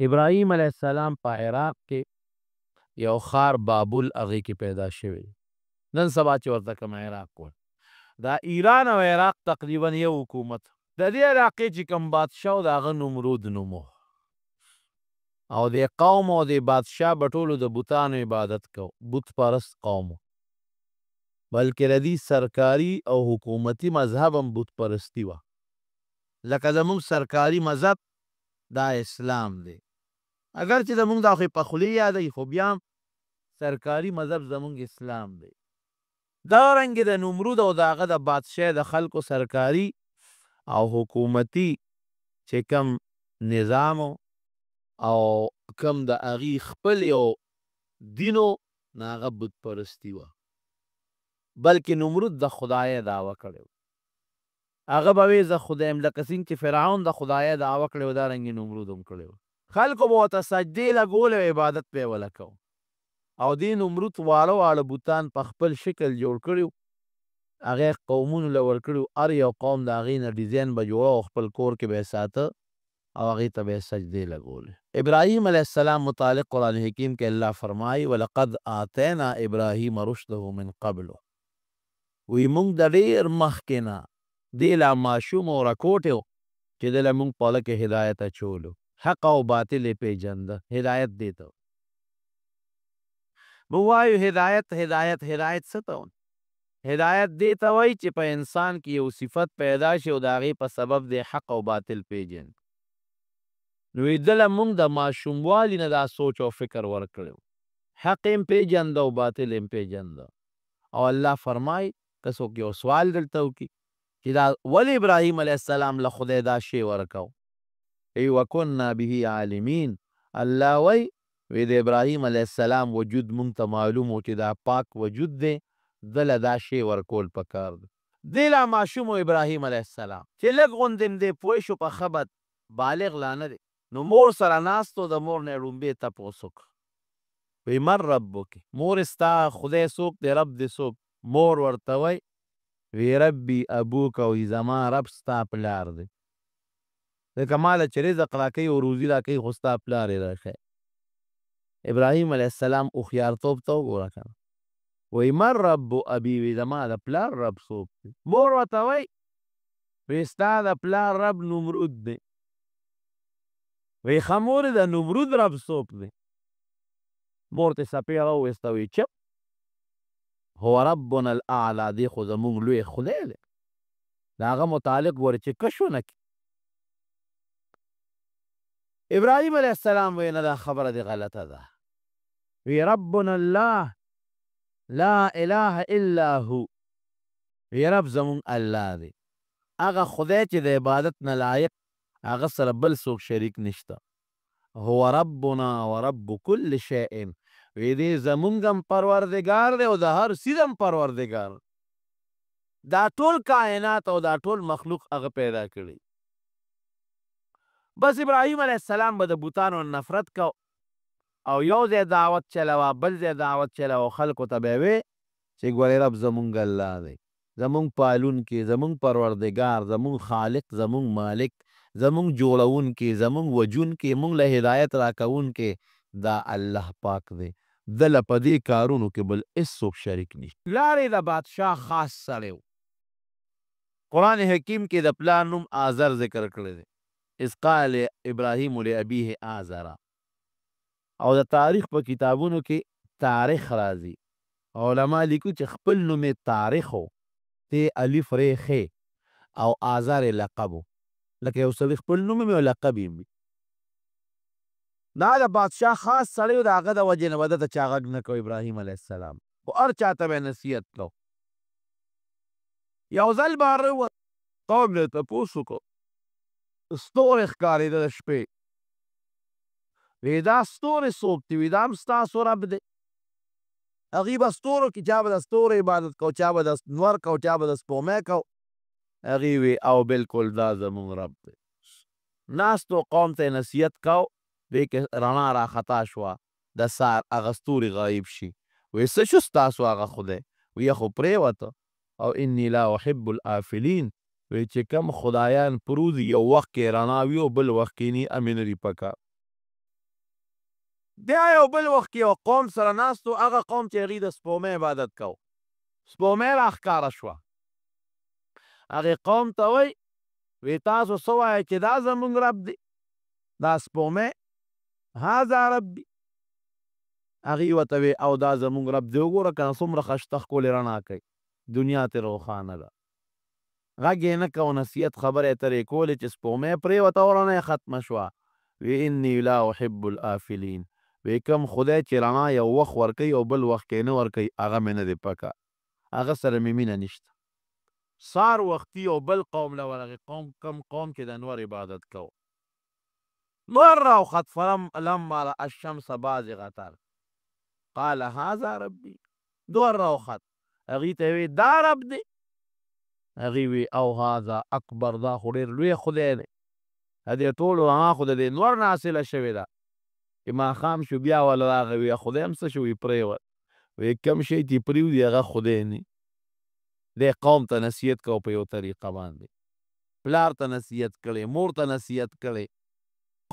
ابراهیم علیه السلام په عراق کې یو ښار بابل هغې کې پیدا شوی نن سبا چې ورته کوم عراق وایي دا ایران او عراق تقریبا یو حکومت د دې علاقې چې کوم بادشاه و د هغه نمرود نوم او د قوم او د بادشاه به ټولو د بتانو عبادت کو بت پرست قوم بلکې د دې سرکاري او حکومتي مذهب هم بت پرستی وه لکه زموږ سرکاري مذهب دا اسلام دی اگر چې زموږ دا خو په خولې یادوي خو بیا هم سرکاري مذهب زموږ اسلام دی دارنګې د نمرود او د هغه د بادشاه د خلکو سرکاري او حکومتي چې کم نظام او کم د هغې خپل یو دینو نه هغه بت پرستي وه بلکې نمرود د خدای دعوه کړی هغه به وی زه خدایم لکه څنګه چې فرعون د خدای دعوه کړی و دارنګې نمرود هم کړی و خلکو به ورته سجدې لګولې او عبادت به یې وله کو او دې نمرود واړه واړه بوتان په خپل شکل جوړ کړي هغې قومونو له ورکړي هر یو قوم د هغې نه ډیزاین به جوړه او خپل کور کې به یې ساته او هغې ته به یې سجدې لګولې ابراهیم علیه السلام متعلق قرآن حکیم کې الله فرمایي ولقد آتینا ابراهیم رشده من قبل وی موږ د ډېر مخکې نه دې لا ماشوم او رکوټ و چې ده له موږ په خوله کې هدایت اچولو حق او باطل یې پېژنده هدایت دې ته موږ وایو هدایت څه ته هدایت دې ته وایي چې په انسان کې یو صفت پیدا شي او د هغې په سبب دې حق او باطل پېژني نو ده له موږ د ماشوموالي نه دا سوچ او فکر ورکړی حق یې هم پېژنده او باطل یې هم پېژنده او الله فرمایي که څوک یو سوال دلته وکړي چې دا ولې ابراهیم علیه السلام له خدای دا شی ورکو ای وکنا به عالمین الله وی د ابراهیم علیه السلام وجود مونږ ته معلوم و چې دا پاک وجود دی ده له دا شی ورکول پکار دی دی لا ماشوم و ابراهیم علیه السلام چې لږ غوندې هم دی پوه شو په ښه بد بالغ لا نه دی نو مور سره ناست و د مور نه یې ړومبې تپوس وکړه وی من ربک مور ستا خدای څوک دی رب دی څوک مور ورته وی وی ربي ابوک وی زما رب ستا پلار دی ځکه ماله چې رزق راکوي او روزي راکوي خو ستا پلار یې راښی ابراهیم علیه السلام هوښیارتوب ته وګوره که وی من رب ابي وی زما د پلار رب څوک دی مور ورته وی وی ستا د پلار رب نمرود دی وی ښه مورې د نمرود رب څوک دی مور ته څپې راوویسته وی چپ هو ربنا الاعلی دی خو زموږ لوی خدای دی د هغه متعلق ګورې چې کش ونه کړي ابراهیم علیه السلام وی نه دا خبره دی غلطه ده وی ربنا الله لا اله الا هو وی رب زموږ الله دی هغه خدای چې د عبادت نه لایق هغه سره بل څوک شریک نشته هو ربنا ورب کل شیء وی دی زمونږ هم پروردګار دی او د هر څیز هم پروردګار دا ټول کائنات او دا ټول مخلوق هغه پیدا کړي بس ابراهیم علیه السلام به د بوتانو نفرت کو او یو ځای دعوت چلوه بل ځای دعوت چلوه خلکو ته به یې وی چې ګورې رب زمونږ الله دی زمونږ پالونکی زمونږ پروردګار زمونږ خالق زمونږ مالک زمونږ جوړونکی زمونږ وجونکی مونږ له هدایت راکوونکی دا الله پاک دی دله په دې کارونو کې بل هېڅوک شریک نشته پلار د بادشاه خاص سړی و قرآن حکیم کې د پلار نوم آزر ذکر کړی دی اذ قال ابراهیم لابیه آزرا او د تاریخ په کتابونو کې تاریخ راځي علما لیکو چې خپل نوم یې تاریخ و تی الف ری خې او آزر یې لقب و لکه یو سړي خپل نوم یې او لقب یې دا د بادشاه خاص سړی و د هغه د وجې نه به ده ته چا غږ نه کو ابراهیم علیه السلام خو هر چا ته به یې نصیحت کو یو ځل به قوم نه تپوس وکړو ستوری ښکارېده د شپې وی دا ستوری څوک دی وی دا هم ستاسو رب دی هغوی به ستورو کې چا به د ستورو عبادت کو چا به د نور کو چا به د سپومۍ کو هغوی وی او بلکل دا زمونږ رب دی ناستو قوم ته یې نصیحت کو وی که رڼا راخطا شوه د سهار هغه ستوري غایب شي وی څه شو ستاسو هغه خدای وی خو پرېوته او انی لا احب الافلین وی چې کم خدایان پروزي یو وخت کې رڼا وي او بل وخت کې نی امینري پکار بیا یو بل وخت کې یو قوم سره ناست و، هغه قوم چې هغوی د سپومۍ عبادت کو. سپومۍ راښکاره شوه. هغې قوم ته وایي وی تاسو څه وایئ چې دا زموږ رب دی، دا سپومۍ هذا ربي. هغې ورته وی او دا زموږ رب دی، وګوره که نه څومره ښایسته ښکلې رڼا کوي، دنیا ترې روښانه ده. غږ یې نه کو، نصیحت خبرې ترې کولې چې سپومۍ پرېوته او رڼا یې ختمه شوه. وی انی لا احب الآفلین، وی کوم خدای چې رڼا یو وخت ورکوي او بل وخت کې نه ورکوي، هغه مې نه دی پکه، هغه سره مې مینه نشته. سار وختي یو بل قوم له ورغې، کوم قوم چې د انور عبادت کو. نور راوخت فلما رأى الشمس بازغة قال هذا ربي. نور راوخت، هغې ته وی دا رب دی. هغې وی او هذا اکبر، دا خو ډېر لوی خدای دی. د دې ټولو رڼا خو د دې نور نه حاصله شوې ده. چې ماښام شو بیا وله راغی، وی خدای هم څه شو، وی پرېوت. وی کوم شی چې پرېوځي هغه خدای نه. دې قوم ته نصیحت کو په یو طریقه باندې، پلار ته نصیحت کړی، مور ته نصیحت کړی،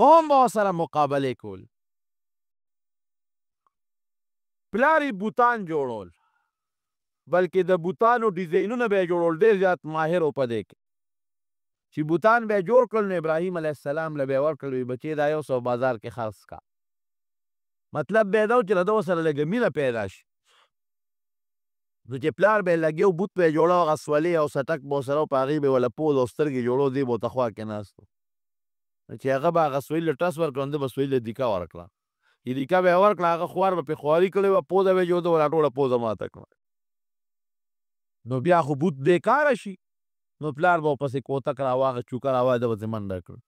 قوم به ورسره مقابلې کول. پلار یې بوتان جوړول، بلکې د بوتانو ډیزاینونه به یې جوړول، ډېر زیات ماهر و په دې کې. چې بوتان به یې جوړ کړل نو ابراهیم علیه السلام له به یې ورکړل، وی بچې دا 100 بازار کې خرڅ کا. مطلب به یې دا و چې له ده ورسره لږه مینه پیدا شي. نو چې پلار به یې لګیا و، بوت به یې جوړه، هغه سولې او سټک به ورسره و، په هغې به یې وله پوز او سترګې جوړو، دی به ورته خوا کې ناست و. چې هغه به هغه سویل له ټس ورکړه، ده به سویل له دیکه ورکړه. چې دیکه به یې ورکړه، هغه خوار به پرې خواري کړې وه، پوزه به یې جوړه، ولا ټوله پوزه ماته کړه. نو بیا خو بوت بېکاره شي. نو پلار به ورپسې کوتک راواغه، چوکه راواغه، ده به منډه کړه.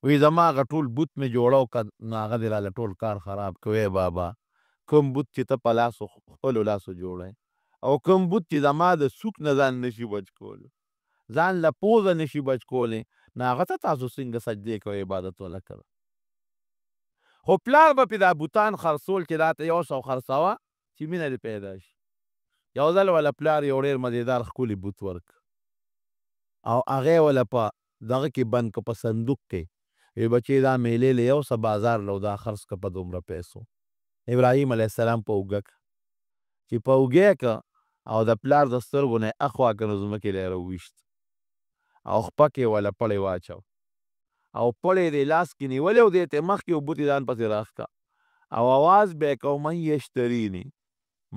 وی زما هغه ټول بوت مې جوړو که نو هغه دې راله ټول کار خراب کړ. وی بابا کوم بوت چې ته په لاسو خپلو لاسو جوړی، او کوم بوت چې زما د سوک نه ځان نشي بچ کولی، ځان له پوزه نشي بچ کولی، نو هغه ته تاسو څنګه سجدې کوئ، عبادت وله کوئ. خو پلار به پې دا بوتان خرڅول چې دا ته 100 خرڅوه چې مینه دې پیدا شي. یو ځل وله پلار یو ډېر مزېدار ښکلي بوت ورک، او هغې وله په دغه کې بند که، په صندوق کې. وی بچې دا میلې له 100 بازار له دا خرڅ که په دومره پیسو. ابراهیم علیه السلام په اوږه که، چې په اوږه که او د پلار د سترګو نه یې اخوا که نو ځمکې له یې راوویشت، او خپه کې وله پړی واچو، او پړی دې لاس کې نیولی او دې ته مخکې او بوت یې ځان پسې راښکه، او اواز به یې کو من یشتریني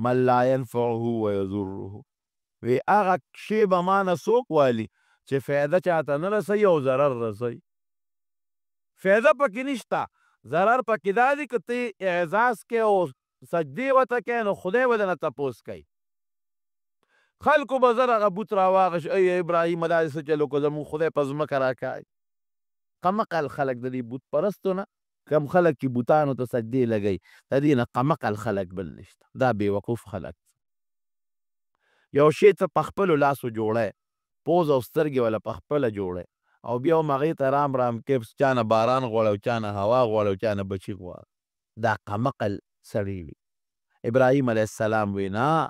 من لا ینفعه ویضره. وی هغه شی به ما نه څوک والي چې فایده چاته نه رسوي او ضرر رسوي. فایده پکې نشته، ضرر پکې دا دی که ته اعزاز کې او سجدې ورته کوې نو خدای به درنه تپوس کوي. خلکو به زر هغه بوت راواغش، ای ابراهیم دا دې څه چل وکړو، زموږ خدای په ځمکه راکاږي. قمقل خلک د دې بوت پرستو نه، کم خلک چې بوتانو ته سجدې لګوي، د دې نه قمقل خلک بل نشته، دا بېوقوف خلک. یو شی ته په خپلو لاسو جوړی، پوز او سترګې وله په خپله جوړی، او بیا هم هغې ته رام رام کپس، چا نه باران غواړي او چا نه هوا غواړي او چا نه بچي غواړي. دا قمقل سړي وي. ابراهیم علیه السلام وی نه،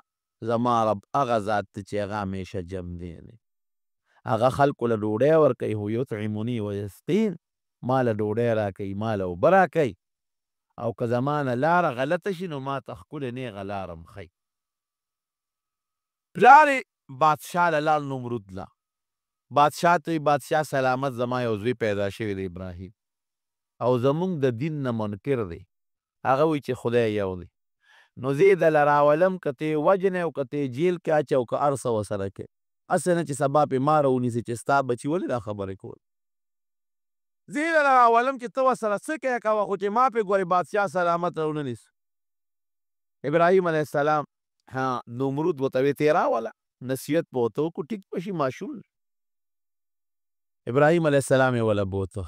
زما رب هغه ذات دی چې هغه همیشه جمدی دی، هغه خلکو له ډوډۍ ورکوي، هو یطعمني ویسقین، ما له ډوډۍ راکوي، ما له اوبه راکوي، او که زما نه لاره غلطه شي نو ما ته ښکلې نیغه لاره م ښي. پلار یې بادشاه له لاړ نمرود له، بادشاه ته بادشاه سلامت، زما یو زوی پیدا شوی دی ابراهیم، او زمونږ د دین نه منکر دی، هغه وایي چې خدای یو دی. نو زه یې دله راولم، که ته یې وجنې او که ته یې جیل کې اچې او که هر څه ورسره کوې، هسې نه چې سبا پې ماره ونیسي چې ستا بچي ولې دا خبرې کول. زه یې دله راولم چې ته ورسره څه کوې کوه، خو چې ما پې ګورې بادشاه سلامت راونه نیسه. ابراهیم علیه السلام نمرود ورته وی ته یې راوله، نصیحت به ورته وکړو، ټیک به شي، ماشوم. ابراهیم علیه السلام یې وله بوته،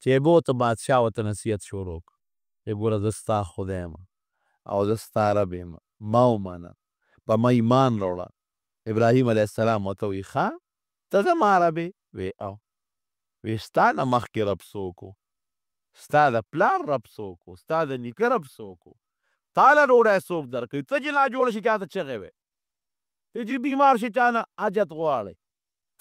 چې یې بوته بادشاه ورته نصیحت شروع کړو، چې ګوره زه ستا خدای یم او زه ستا رب یم، ما ومنه، په ما ایمان راوړه. ابراهیم علیه السلام ورته وی ښه ته زما رب یې؟ وی او. وی ستا نه مخکې رب څوک و؟ ستا د پلار رب څوک و؟ ستا د نیکه رب څوک و؟ تا له ډوډۍ څوک درکوي؟ ته چې ناجوړه شي چا ته چغې وی، ته چې بیمار شي چا نه حاجت غواړې،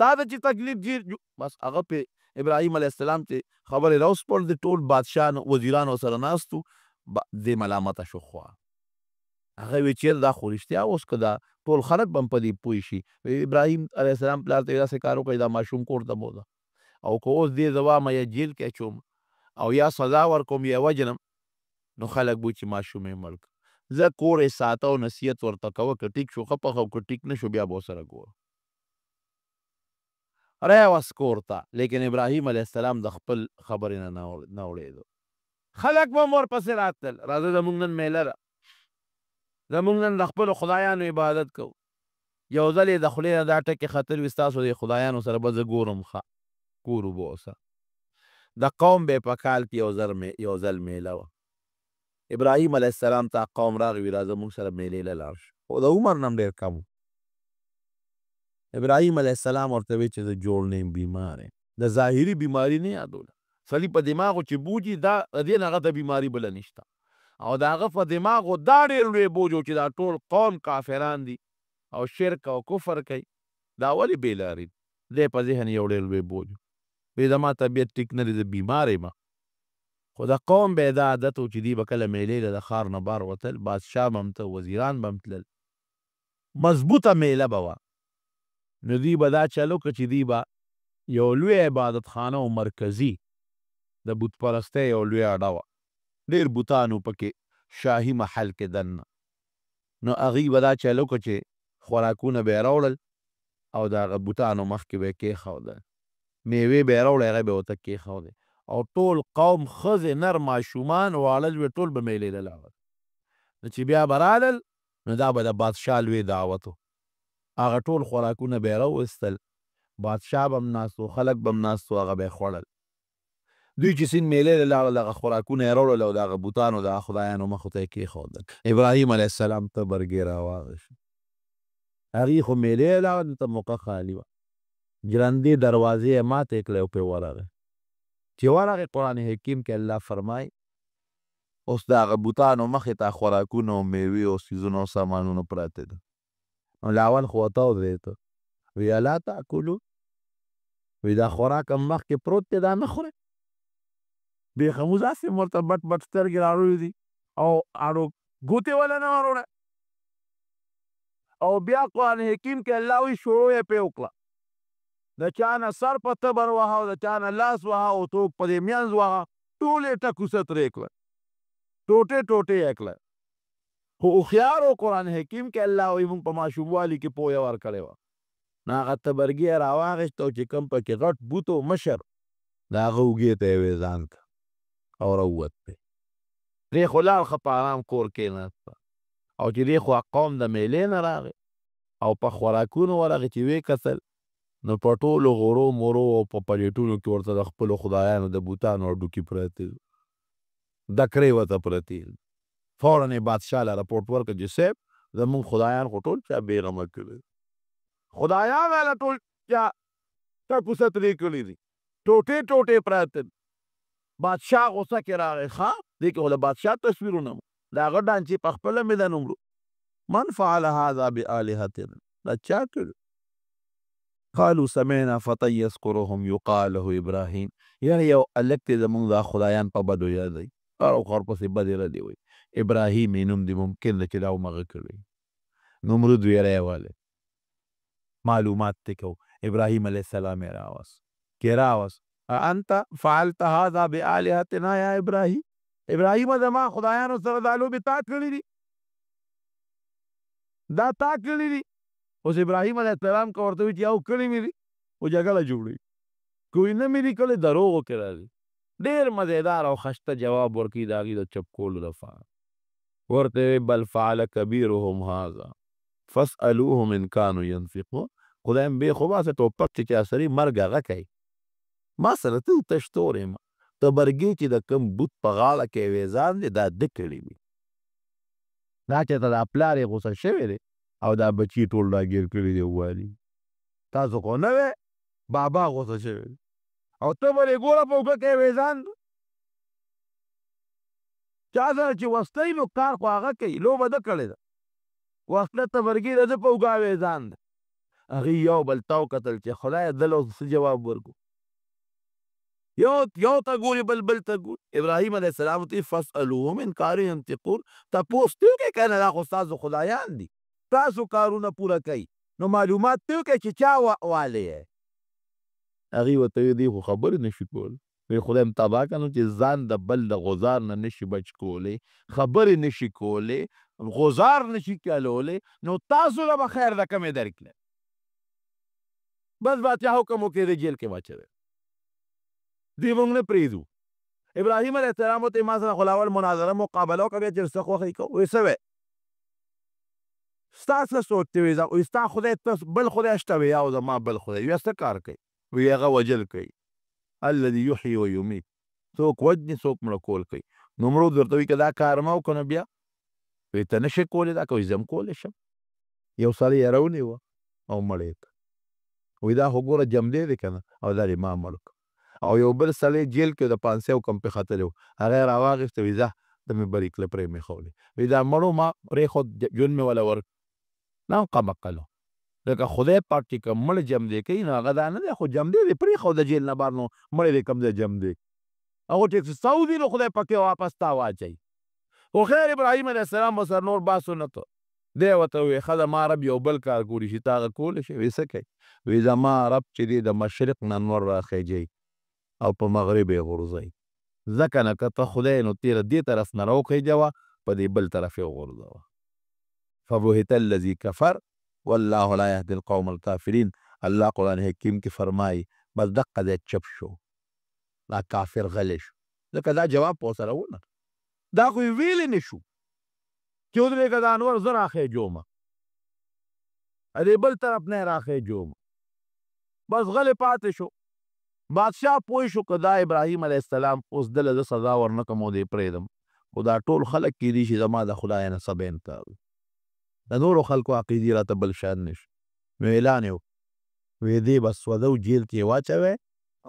تا ته چې تکلیف جیر بس هغه پې ابراهیم علیه السلام چې خبرې راوسپړل، د ټول بادشاه وزیران ورسره ناست وو، دې ملامته شو خوا هغه وی چیرې دا خو رښتیا اوس که دا ټول خلک به هم په دې پوه شي ابراهیم علیه السلام پلار ته داسې کار وکړی دا ماشوم کور ته بوځه او که اوس دې زه وامه یا جیل کې اچوم او یا سزا ورکوم یا وجنم نو خلک به چې ماشوم یې مړ کړ زه کور یې ساته او نصیحت ورته کوه که ټیک شو ښه پخه او که ټیک نه شو بیا به ورسره ګوره راوست کور ته لیکن ابراهیم علیه السلام د خپل خبرې نه اوړېدو خلک به هم ورپسې راتلل راځه زموږ نن میله ده زموږ نن د خپلو خدایانو عبادت کوو یو ځل یې د خولې نه دا ټکې ختل وي ستاسو د خدایانو سره به زه ګورم ښه کور وبوسه د قوم به یې په کال کې یو ځل میله وه ابراهیم علیه السلام ته قوم راغی وي راځه موږ سره میلې له لاړ شو خو د عمر نه هم ډېر کم ابراهیم علیه السلام ورته وی چې زه جوړ نه یم بیمار یم د ظاهري بیماري نه یادوله سړي په دماغو چې بوجي دا د دې نه هغه ته بیماري بله نشته او د هغه په دماغو دا ډېر لوی بوج و چې دا ټول قوم کافران دي او شرک او کفر کوي دا ولې بې لارې دی په ذهن یو ډېر لوی بوج وی زما طبیعت ټیک نه دی زه بیمار یم خو د قوم به یې دا عادت و چې دوی به کله میلې له د ښار نه بار وتل بادشاه به هم ته وزیران به هم تلل مضبوطه میله به وه نو دوی به دا چل وکړه چې دوی به یو لوی عبادت خانه او مرکزي د بت پرستۍ یو لوی اډه وه ډېر بوتان و پکې شاهي محل کې دننه نو هغوی به دا چل وکړه چې خوراکونه به یې راوړل او د هغه بوتانو مخکې به یې کېښودل میوې به یې راوړی هغه به یې ورته کېښودې او ټول قوم ښځې نر ماشومان واړه لوی ټول به میلې له لاړل نو چې بیا به رالل نو دا به د بادشاه لوی دعوت و هغه ټول خوراکونه به یې راوایستل بادشاه به هم ناست و خلک به هم ناست و هغه به یې خوړل دوی چې سین میلې له لاړل هغه خوراکونه یې راوړل او د هغه بوتانو د خدایانو مخو ته یې کېښودل ابراهیم علیه السلام تبرګې راواغېست هغې خو میلې لاړل ته موقع خالي وه ګرندې دروازې یې ماتې کړې او پرې ورغی چې ورغې قرآن حکیم کې الله فرمایي اوس د هغه بوتانو مخې ته خوراکونه او میوې او څیزونه او سامانونه پراته دي نو لاول خو ورته ودرېد وی الا تاکلو وی دا خوراک هم مخکې پروت دی دا نه خورئ بېخموز هسې ورته بټ بټ سترګې راوړي دي او اړو ګوتې وله نه وروړه او بیا قرآن حکیم کې الله وی شروع یې پرې وکړه د چا نه سر په تبر وهه او د چا نه لاس وهه او ټوک په دې منځ وهه ټول یې ټکوسه ترې کړه ټوټې ټوټې یې کړه خو هوښیار و قرآن حکیم کې الله وایي موږ په ماشوموالي کې پویه ورکړې وه نو هغه تبرګي یې راواخېست او چې کوم پکې غټ بوت و مشر د هغه اوږې ته یې وې ځان ته او راووت دی دې خو لاړ ښه په ارام کور کېناسته او چې دې خو قوم د میلې نه راغی او په خوراکونو ورغې چې ویې کتل نو په ټولو غورو مرو او په پلیټونو کې ورته د خپلو خدایانو د بوتانو هډوکي پراته دي دکرې ورته پرتې دي فوراً یې بادشاه له رپورټ ورکړه چې صاحب زموږ خدایان خو ټول چا بېغمه کړي خدایان هله ټول چا ټکوسه ترې کړي دي ټوټې ټوټې پراته دي بادشاه غوسه کې راغی ښه دې کې خو د بادشاه تصویرونه د هغه ډانچې په خپله مې د نومړو من فعل هذا بآلهتنا دا چا کړي قالوا سمعنا فتى يذكرهم يقال له ابراهیم یعنی یو هلک دی زموږ دا خدایان په بدو یادوي هر وخت ورپسې بدې ردې وایي ابراهیم یې نوم دی ممکن ده چې دا همغه کړی نمرود وی راوالی معلومات ترې کوو ابراهیم علیه السلام یې راوست کې راوست انت فعلت هذا بآلهتنا یا ابراهیم زما خدایانو سره دا لوبې تا کړي دي دا تا کړي دي اوس ابراهیم علیه السلام که ورته وي چې یو کړي مې دي خو جګړه جوړوي کوی نه مې دي کړی دروغو کې راځي ډېر مزېدار او خسته جواب ورکوي د هغې د چپکولو دپاره ورته وی بل فعل کبیرهم هذا فاسألوهم ان كانوا ينفقون خدایم بې خو باسه ټوپک چې چا سړي مرګ هغه کوي ما سره ته تشتور یم تبرګي چې د کوم بوت په غاړه کې ویزان دی دا ده کړي وي دا چې ته دا پلار یې غوسه شوی دی او دا بچي ټول راګیر کړي دی ووالي تاسو خو نه وی بابا غوسه شوی دی او ته به یې ګوره په اوږه کې ویزان چا سره چې وستی نو کار خو هغه کوي لوبه ده کړې ده وسله تبرګي د ده په اوږه ویزان ده هغې یو بل ته وکتل چې خدایه دله اوس څه جواب ورکړو یو ته ګوري بل ته ګوري. ابراهیم علیه السلام ته فاسألوهم ان کانوا ینطقون، تپوس ته وکړئ که نه دا خو ستاسو خدایان دي، تاسو کارونه پوره کوي، نو معلومات ته وکړئ چې چا والی یې. هغې ورته ویل دی خو خبرې نشي کولی. وی خدای م تباه که نو چې ځان د بل د غزار نه نشي بچ کولی، خبرې نشي کولی، غزار نشي کلولی، نو تاسو له به خیر د کمې درکړي. بس بادشاه حکم وکړي د جیل کې واچوي. دوی موږ نه پرېږدو. ابراهیم علیه السلام ورته ما سره خو لا اول مناظره مقابله وکړه بیا چې څه خوښه یې کوو. وایي څه وی ستا څه سوچ دی؟ وایي ستا خدای ته بل خدای شته؟ وایي او زما بل خدای. وایي څه کار کوي؟ وایي هغه وژل کوي. الذي یحیی و یمیت، څوک وژني څوک مړه کول کوي. نمرود ورته وایي که دا کار ما وکړو نو بیا وایي ته نشې کولی دا؟ که وایي زه هم کولی شم. یو سړی یې راونیوه او مړ یې کړ. وایي دا خو ګوره جمدی دی که نه، او دا دې ما مړ کړ. او یو بل سړی جیل کې د 500 کم پې ختلی و، هغه یې راواخېسته. وایي ځه ته مې برې کړه پرې مې ښولې. وایي دا مړو ما پرېښود ژوند مې وله ورکړ. دا هم قمقل و. لکه خدای پاک چې کوم مړ جمدی کوي نو هغه دا نه دی، خو جمدی دې پرېښوده جیل نه بهر، نو مړی دې کوم ځای جمدی. هغو چې سعودي نو خدای پاک یې واپس تا واچوي. خو خیر ابراهیم علیه السلام ورسره نور بحث ونه کړ. دی ورته وویل ښه ده ما رب یو بل کار ګوري چې تا هغه کولی شي. وایي څه کوي؟ وایي زما رب چې دی د مشرق نه انور راخیجوي او په مغرب یې غورځوي. ځکه نه که ته خدای نو تېره دې طرف نه راوخیجوه، په دې بل طرف یې وغورځوه. فبهت الذي کفر والله لا یهدي القوم الکافرین. الله قرآن حکیم کې فرمایي بس دقه ځای چپ شو، دا کافر غلی شو. ځکه دا جواب په ورسره ونه، دا خو یې ویلی نه شو چې ودرېږه د انور زه راخیجومه، دې بل طرف نه یې راخیجومه. بس غلی پاتې شو. بادشاه پوه شو که دا ابراهیم علیه السلام اوس دله زه سزا ورنه کړم او دې پرېږدم، خو دا ټول خلک کیدای شي زما د خدای نه څه به انکار وکړي، د نورو خلکو عقیدې راته بل شان نه شي. نو اعلان یې وکړ، وایي دې به سوده جیل کې یې واچوی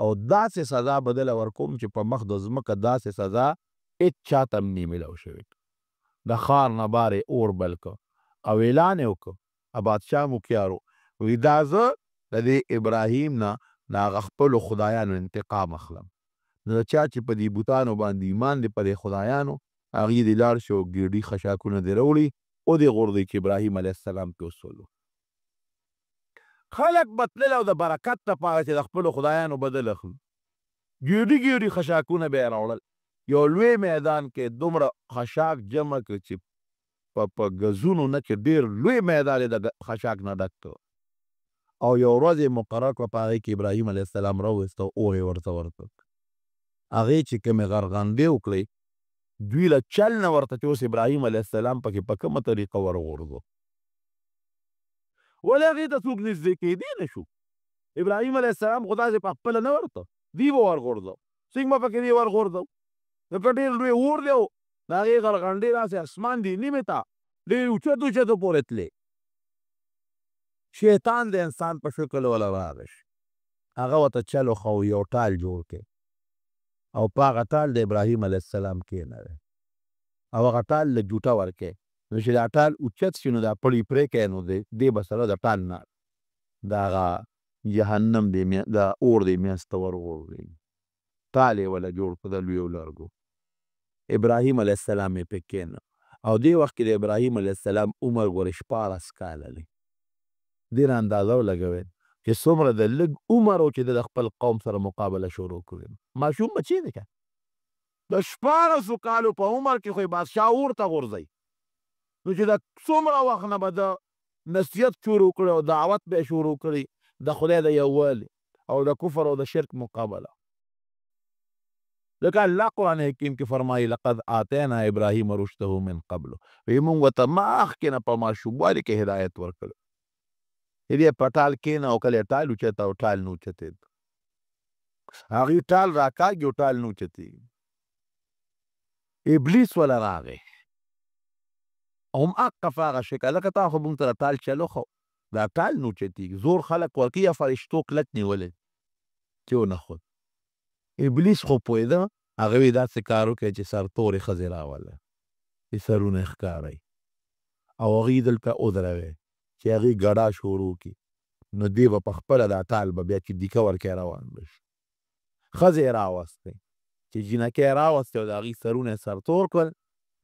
او داسې سزا به دله ورکوم چې په مخ د ځمکه داسې سزا هېڅ چاته هم نه میلاو شوې. د ښار نه بار یې اور بل کړ او اعلان یې وکړ. بادشاه مکیار و، وایي دا زه د دې ابراهیم نه د هغه خپلو خدایانو انتقام اخلم. نو د چا چې په دې بوتانو باندې ایمان دی په دې خدایانو، هغې دې لاړ شي او ګېډۍ خشاکونه دې راوړي او دې غورځوي چې ابراهیم علیه السلام پې اصول و. خلک به تلل او د برکت دپاره چې د خپلو خدایانو بدل اخلي، ګېډۍ خشاکونه به یې راوړل. یو لوی میدان کې دومره خشاک جمع کړ چې په ګزونو نه چې ډېر لوی میدان یې د خشاک نه ډک کړ. او یو ورځ یې مقرر کړه په هغې کې ابراهیم علیه السلام راوویسته او اور یې ورته ورکړ. هغې چې کومې غرغندې وکړې دوی له چل نه ورته چې اوس ابراهیم علیه السلام پکې په کومه طریقه ورغورځو، ولې هغې ته څوک نږدې کېدی نه شو. ابراهیم علیه السلام خو داسې په خپله نه ورته، دوی به ورغورځو، څنګه به پکې دی ورغورځو. ځکه ډېر لوی اور دی او د هغې غرغندې داسې اسمان دی نیمې ته ډېر اوچتو پورې تلې. شیطان د انسان په شکل وله راغی، هغه ورته چل وښو، یو ټال جوړ کړی او په هغه ټال د ابراهیم علیه السلام کېنوی او هغه ټال له جوټه ورکړی. نو چې دا ټال اوچت شي نو دا پړی پرې کوي نو دې به سره د ټال نه د هغه جهنم د اور دې منځ ته ورغورځوي. ټال یې وله جوړ کړه د لویو لرګو. ابراهیم علیه السلام یې پې کېنه او دې وخت کې د ابراهیم علیه السلام عمر ګورې 14 کاله دی. دې نه اندازه ولګوئ چې څومره د لږ عمر و چې د خپل قوم سره مقابله شروع کړې. ماشوم بچی دی که د 14 کالو په عمر کې خو بادشاه اور ته غورځوي. نو چې د څومره وخت نه به د نصیحت شروع کړی او دعوت به یې شروع کړي د خدای د یووالي او د کفر او د شرک مقابله. لکه الله قرآن حکیم کې فرمایي لقد آتینا ابراهیم رشده من قبل، وایي موږ ورته مخکې نه په ماشوموالي کې هدایت ورکړو. دې په ټال کېنه او کله یې ټال اوچته او ټال نه اوچتېد، هغې ټال راکاږي او ټال نه اوچتېږي. ابلیس وله راغی هماغه په هغه شکل لکه تا خو موږ سره ټال چلو خو دا ټال نه اوچتېږي. زور خلک ورکوي یا فرشتو کلک نیولی چې ونښود. ابلیس خو پوهېده، هغه وی داسې کار وکړی چې سرتورې ښځې راوله چې سرونه یې ښکارئ او هغې دلته ودروي چې هغې ګډا شروع کړي. نو دې به په خپله دا ټال به بیا چې دیکه ورکړی روان به شي. ښځې یې راوستې چې جینکۍ یې راوستې او د هغې سرونه یې سرتور کړل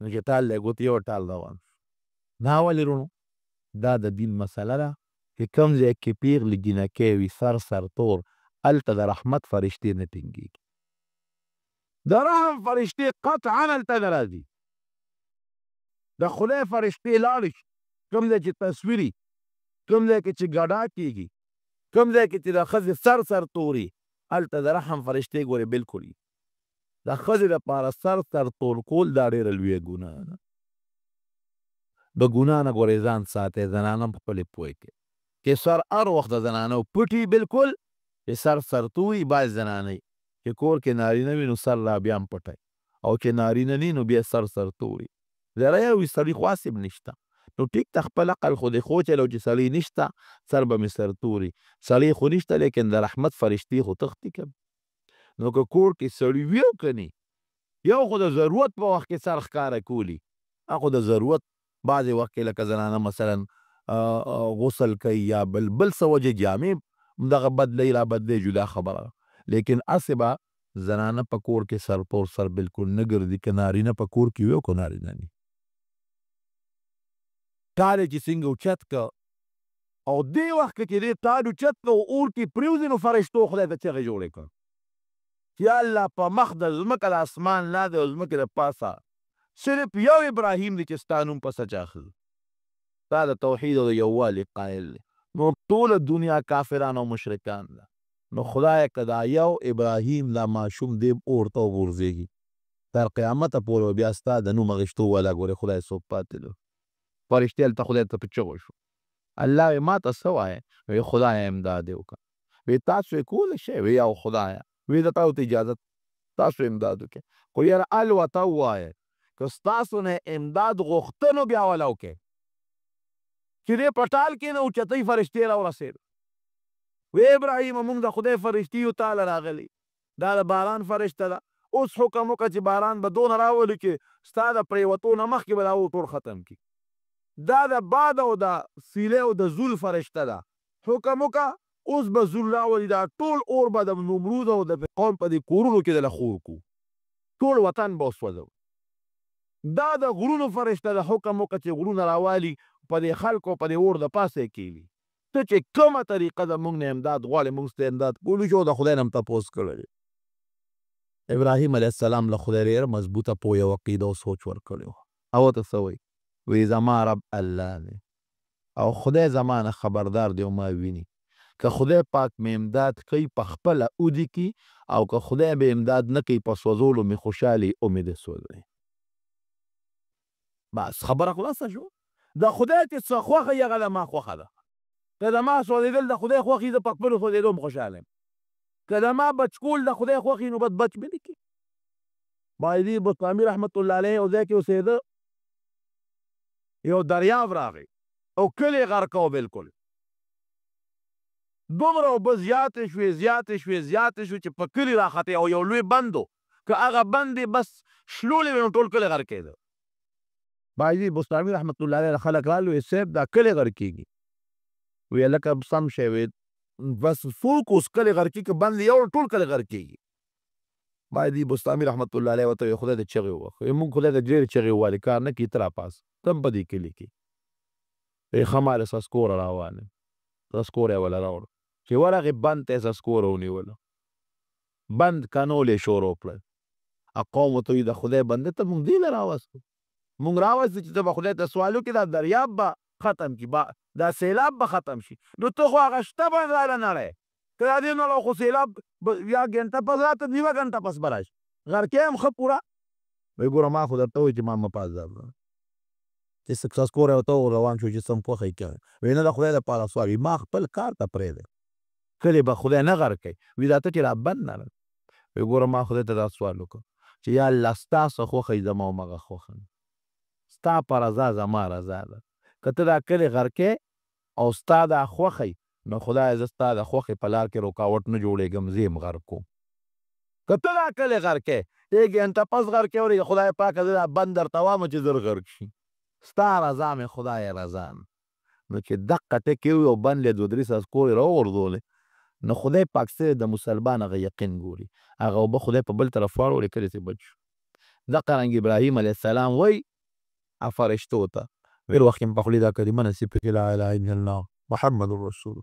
نو چې ټال دی ګوتې یو ټال روان شو. دا ولې وروڼو دا د دین مسله ده چې کوم ځای کې پیغلې جینکۍ وي سرتور هلته د رحمت فرشتې نه ټینګېږي. د رحم فرشتې قطعا هلته نه راځي. د خدای فرشتې لاړې شي کوم ځای چې تصویري، کوم ځای کې چې ګډا کېږي، کوم ځای کې چې د ښځې سرتوري، هلته د رحم فرشتې ګورې بلکل وي. د ښځې دپاره سرتور کول دا ډېره لویه ګناه ده. د ګناه نه ګورې ځان ساتئ، زنانه هم خپلې پوه کړئ چې سر هر وخت د زنانو پټي بلکل چې سرتوري باید زنانۍ چې کور کې نارینه وي نو سر لا بیا هم پټی او چې نارینه نی نو بیا سرتوري. ذره یو وي سړي خو هسې هم نشته نو ټیک ته خپل عقل خو دې خوچلو چې سړی نشته سر به مې سرتوري، سړی خو نشته لیکن د رحمت فرشتې خو تښتي که نو که کور کې سړي وي او که نه یو خو د ضرورت په وخت کې سر ښکاره کولی، هغه خو د ضرورت بعضې وخت کې لکه زنانه مثلا غسل کوي یا بل څه وجې جامې دغه بدلوي را بدلوي جدا خبره، لیکن هسې به زنانه په کور کې سرتور سر بلکل نه ګرځي که نارینه په کور کې وي او که نارینه نه. ټال یې چې څنګه اوچت که او دې وخت کې چې دې ټال اوچت که او اور کې پرېوځي نو فرشتو خدای ته چغې جوړې کړ چې یا الله په مخ د ځمکه د اسمان لاندې او ځمکې د پاسه صرف یو ابراهیم دی چې ستا نوم په سچ اخلي، دا د توحید او د یووالي قایل دی، نو ټوله دنیا کافران او مشرکان ده. نو خدایه که دا یو ابراهیم دا ماشوم دی اور ته وغورځېږي تر قیامته پورې بیا ستا د نوم اخیستو والا ګورې خدای څوک پاتې ده. فرشتې هلته خدای ته په چغو شو. الله وی ما ته څه وایې؟ وی خدایه امداد یې وکړه. وی تاسو یې کولی شئ؟ وی او خدایه وی د تاسو ته اجازت تاسو امداد وکړئ خو یاره الوته ووایئ که ستاسو نه امداد غوښته نو بیا وله وکړئ چې دې په ټال کې نه اوچتۍ فرشتې راورسېدو. وی ابراهیم مونږ د خدای فرشتي یو تاله راغلي دا د باران فرشته ده، اوس حکم وکړه چې باران به دونه راولي چې ستا د پرېوتو نه مخکې به دا اور ټول ختم کړي. دا د باد او د سیلې او د زول فرشته ده، حکم وکړه اوس به زول راولي دا ټول اور به د نمرود او د قوم په دې کورونو کې دله خور کړو، ټول وطن به وسوځو. دا د غرونو فرشته ده، حکم وکړه چې غرونه راوالي په دې خلکو په دې اور د پاسه یې کښېږي. ته چې کومه طریقه د مونږ نه امداد غواړې مونږ سته امداد کولی شو د خدای نه هم تپوس کړی. ابراهیم علیه السلام له خدای ډېره مضبوطه پوهه او عقیده او سوچ ورکړی و او ورته څه وایي وی زما رب الله دی او خدای زما نه خبردار دی او ما ویني که خدای پاک مې امداد کوي په خپله اودي کي او که خدای به امداد نه کوي په سوځولو مې خوشحالي او مې د سوځوي. بس خبره خلاصه شو. د خدای چې څه خوښه یې هغه د ما خوښه ده. که د ما سوځېدل د خدای خوښ وي زه په خپلو سوځېدو هم خوشحاله یم. که د ما بچ کول د خدای خوښ وي نو بس بچ مې نه کړي. باید بستامي رحمت الله علیه یو ځای کې اوسېده، یو دریاب راغی او کلی غرق و بلکل دومره اوبه زیاتې شوې چې په کلي راختې او یو لوی بند و که هغه بند یې بس شلولې وې نو ټول کلی غرقېده. باید بستامي رحمت الله علیه خلک رالو وی صاحب دا کلی غرقېږي وی لکه سم شی وی بس څوک اوس کلی غرقي که بند یو ټول کلی غرقېږي. باید بستامي رحمت الله علیه ورته خدای ته چغې ووهه موږ خدای ته ډېرې چغې ووهلې کار نه کړي ته راپاس ته هم په دې کلي کې وی ښه ماله سسکوره روان یم سسکوره یې وله راوړه چې ورغې بند ته یې سسکوره ونیوله بند کنول یې شروع کړل. قوم ورته وایي د خدای بنده ته موږ دې نه راوستو موږ راوستو چې ته به خدای ته سوال وکړې دا دریاب به ختم کړي دا سیلاب به ختم شي نو ته خو هغه شته باندې راله نړی که دا دې نه خو سیلاب یا ګنټه پس راته نیمه ګنټه پس به راشي غرقې هم ښه پوره وایي ګوره ما خو درته وایي چې ما مه پازاب چې سسکوره ورته روان شو چې سم خوښه یې کوي وایي نه د خدای دپاره سوال وي ما خپل کار ته پرېږدی کلي به خدای نه غرقوي وي دا ته چې را بند نه وایي ګوره ما خدای ته دا سوال وکړ چې یا الله ستا څه خوښه وي زما همغه خوښه ستا په رضا زما رضا ده که ته دا کلي غرقې او ستا دا خوښه نو خدای زه ستا د خوښې په لار کې رکاوټ نه جوړېږم زه یې غرق کوم. که ته دا کلي غرقې یې ګنټه پس غرقې ورې خدای پاکه زه دا بند درته وایم چې زر غرق شي ستا رضا مې خدای رضا نو چې دقه ټکې وي او بند یې دوه درې سسکورې راوغورځولې نو خدای پاک څه د مسلمان هغه یقین ګوري، هغه اوبه خدای په بل طرف واړولې کلي ته بچ شو. دقه رنګ ابراهیم علیه السلام وایي فرشتو ته ډېر وخت یې په خولې دا کلمه نصیب کړي لا اله الا الله محمد رسول